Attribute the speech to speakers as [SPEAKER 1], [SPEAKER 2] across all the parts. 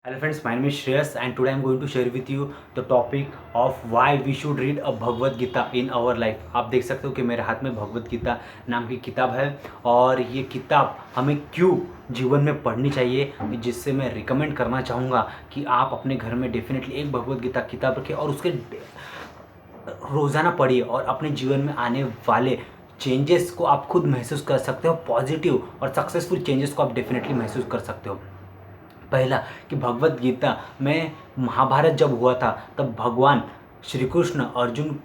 [SPEAKER 1] Hello friends, my name is Shreyas and today I am going to share with you the topic of why we should read a Bhagavad Gita in our life। आप देख सकते हो कि मेरे हाथ में भगवत गीता नाम की किताब है और ये किताब हमें क्यों जीवन में पढ़नी चाहिए, जिससे मैं रिकमेंड करना चाहूँगा कि आप अपने घर में डेफिनेटली एक भगवत गीता किताब रखें और उसके रोज़ाना पढ़िए और अपने जीवन में आने वाले चेंजेस को आप खुद महसूस कर सकते हो। पॉजिटिव और सक्सेसफुल चेंजेस को आप डेफिनेटली महसूस कर सकते हो। पहला कि भगवत गीता में महाभारत जब हुआ था तब भगवान श्री कृष्ण अर्जुन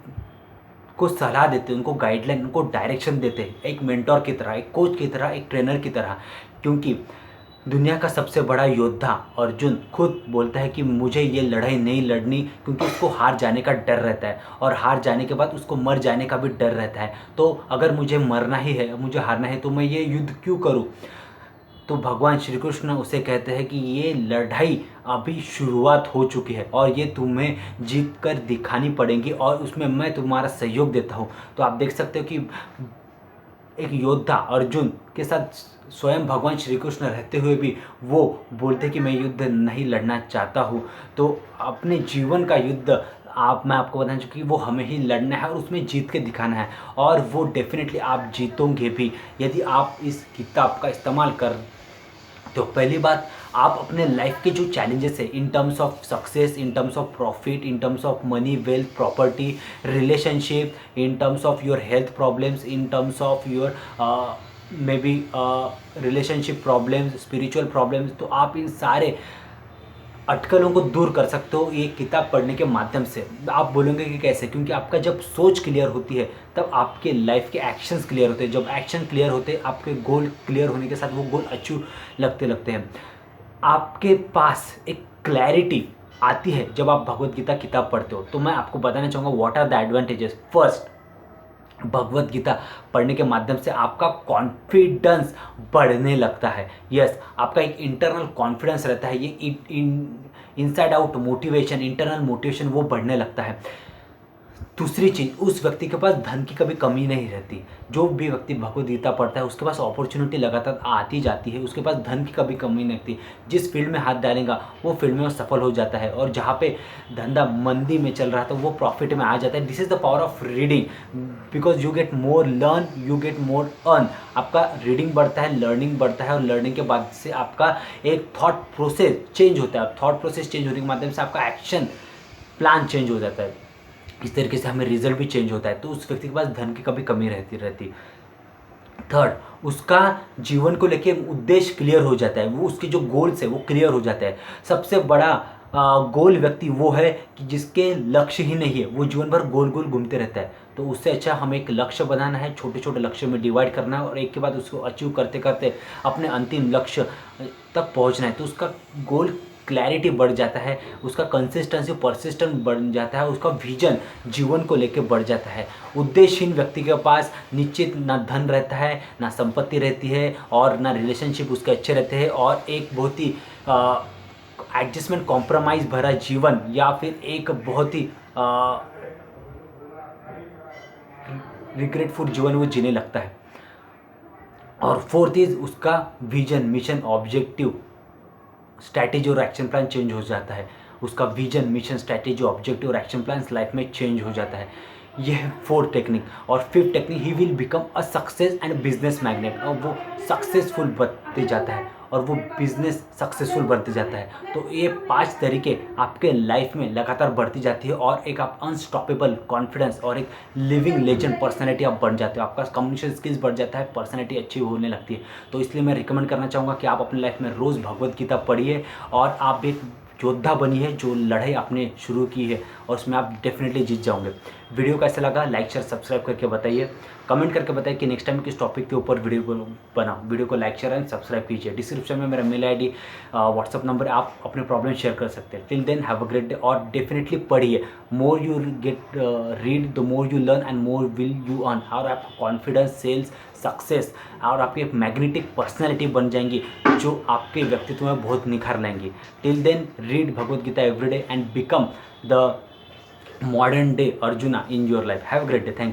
[SPEAKER 1] को सलाह देते, उनको गाइडलाइन, उनको डायरेक्शन देते, एक मेंटोर की तरह, एक कोच की तरह, एक ट्रेनर की तरह। क्योंकि दुनिया का सबसे बड़ा योद्धा अर्जुन खुद बोलता है कि मुझे ये लड़ाई नहीं लड़नी, क्योंकि उसको हार जाने का डर रहता है और हार जाने के बाद उसको मर जाने का भी डर रहता है। तो अगर मुझे मरना ही है, मुझे हारना है, तो मैं ये युद्ध क्यों करूँ। तो भगवान श्री कृष्ण उसे कहते हैं कि ये लड़ाई अभी शुरुआत हो चुकी है और ये तुम्हें जीत कर दिखानी पड़ेगी और उसमें मैं तुम्हारा सहयोग देता हूँ। तो आप देख सकते हो कि एक योद्धा अर्जुन के साथ स्वयं भगवान श्री कृष्ण रहते हुए भी वो बोलते कि मैं युद्ध नहीं लड़ना चाहता हूँ। तो अपने जीवन का युद्ध मैं आपको बताना चाहूँ कि वो हमें ही लड़ना है और उसमें जीत के दिखाना है और वो डेफिनेटली आप जीतोगे भी यदि आप इस किताब का इस्तेमाल कर। तो पहली बात, आप अपने लाइफ के जो चैलेंजेस है in terms of success, in terms of profit, in terms of money, wealth, property, relationship, in terms of your health problems, in terms of your may be relationship problems, spiritual problems, तो आप इन सारे अटकलों को दूर कर सकते हो ये किताब पढ़ने के माध्यम से। आप बोलोगे कि कैसे, क्योंकि आपका जब सोच क्लियर होती है तब आपके लाइफ के एक्शंस क्लियर होते हैं। जब एक्शन क्लियर होते हैं, आपके गोल क्लियर होने के साथ वो गोल अचीव लगते हैं। आपके पास एक क्लैरिटी आती है जब आप भगवत गीता किताब पढ़ते हो। तो मैं आपको बताना चाहूँगा what are the advantages. First, Bhagavad Gita पढ़ने के माध्यम से आपका कॉन्फिडेंस बढ़ने लगता है। यस, आपका एक इंटरनल कॉन्फिडेंस रहता है, ये inside out motivation, internal motivation वो बढ़ने लगता है। दूसरी चीज़, उस व्यक्ति के पास धन की कभी कमी नहीं रहती। जो भी व्यक्ति भगवद गीता पढ़ता है उसके पास अपॉर्चुनिटी लगातार आती जाती है, उसके पास धन की कभी कमी नहीं रहती। जिस फील्ड में हाथ डालेगा वो फील्ड में वो सफल हो जाता है और जहाँ पे धंधा मंदी में चल रहा था वो प्रॉफिट में आ जाता है। This is the power of reading, because you get more learn, you get more earn. आपका रीडिंग बढ़ता है, लर्निंग बढ़ता है और लर्निंग के बाद से आपका एक थॉट प्रोसेस चेंज होता है। थॉट प्रोसेस चेंज होने के माध्यम से आपका एक्शन प्लान चेंज हो जाता है। इस तरीके से हमें रिजल्ट भी चेंज होता है। तो उस व्यक्ति के पास धन की कभी कमी रहती। थर्ड, उसका जीवन को लेके उद्देश्य क्लियर हो जाता है, वो उसके जो गोल्स है वो क्लियर हो जाता है। सबसे बड़ा गोल व्यक्ति वो है कि जिसके लक्ष्य ही नहीं है, वो जीवन भर गोल गोल घूमते रहता है। तो उससे अच्छा हमें एक लक्ष्य बनाना है, छोटे छोटे लक्ष्य में डिवाइड करना है और एक के बाद उसको अचीव करते करते अपने अंतिम लक्ष्य तक पहुंचना है। तो उसका गोल क्लैरिटी बढ़ जाता है, उसका कंसिस्टेंसी परसिस्टेंट बढ़ जाता है, उसका विजन जीवन को लेकर बढ़ जाता है। उद्देश्यहीन व्यक्ति के पास निश्चित ना धन रहता है, ना संपत्ति रहती है और ना रिलेशनशिप उसके अच्छे रहते हैं और एक बहुत ही एडजस्टमेंट कॉम्प्रोमाइज़ भरा जीवन या फिर एक बहुत ही रिग्रेटफुल जीवन वो जीने लगता है। और फोर्थ इज उसका विजन, मिशन, ऑब्जेक्टिव, स्ट्रैटेजी और एक्शन प्लान चेंज हो जाता है। उसका विजन, मिशन, स्ट्रैटेजी, ऑब्जेक्टिव और एक्शन प्लान लाइफ में चेंज हो जाता है। यह है फोर्थ टेक्निक। और fifth technique, he will become a success and business magnet. और वो सक्सेसफुल बनते जाता है और वो बिजनेस सक्सेसफुल बनते जाता है। तो ये 5 तरीके आपके लाइफ में लगातार बढ़ती जाती है और एक आप अनस्टॉपेबल कॉन्फिडेंस और एक लिविंग लेजेंड पर्सनैलिटी आप बन जाते हो। आपका कम्युनिकेशन स्किल्स बढ़ जाता है, पर्सनैलिटी अच्छी होने लगती है। तो इसलिए मैं रिकमेंड करना चाहूँगा कि आप अपनी लाइफ में रोज़ भगवत गीता पढ़िए और आप एक योद्धा बनी है जो लड़ाई आपने शुरू की है और उसमें आप डेफिनेटली जीत जाओगे। वीडियो कैसा लगा लाइक शेयर सब्सक्राइब करके बताइए, कमेंट करके बताइए कि नेक्स्ट टाइम किस टॉपिक के ऊपर वीडियो बनाओ। वीडियो को लाइक शेयर एंड सब्सक्राइब कीजिए। डिस्क्रिप्शन में मेरा मेल आईडी, व्हाट्सअप नंबर, आप अपने प्रॉब्लम शेयर कर सकते हैं। Till then have a great day और डेफिनेटली पढ़िए। More you get read the more you learn and more will you earn. और आपका कॉन्फिडेंस, सेल्स, सक्सेस और आपकी एक मैग्नेटिक पर्सनैलिटी बन जाएंगी जो आपके व्यक्तित्व में बहुत निखार लाएंगी। Till then read Bhagavad Gita every day and become the modern day Arjuna in your life. Have a great day. Thank you.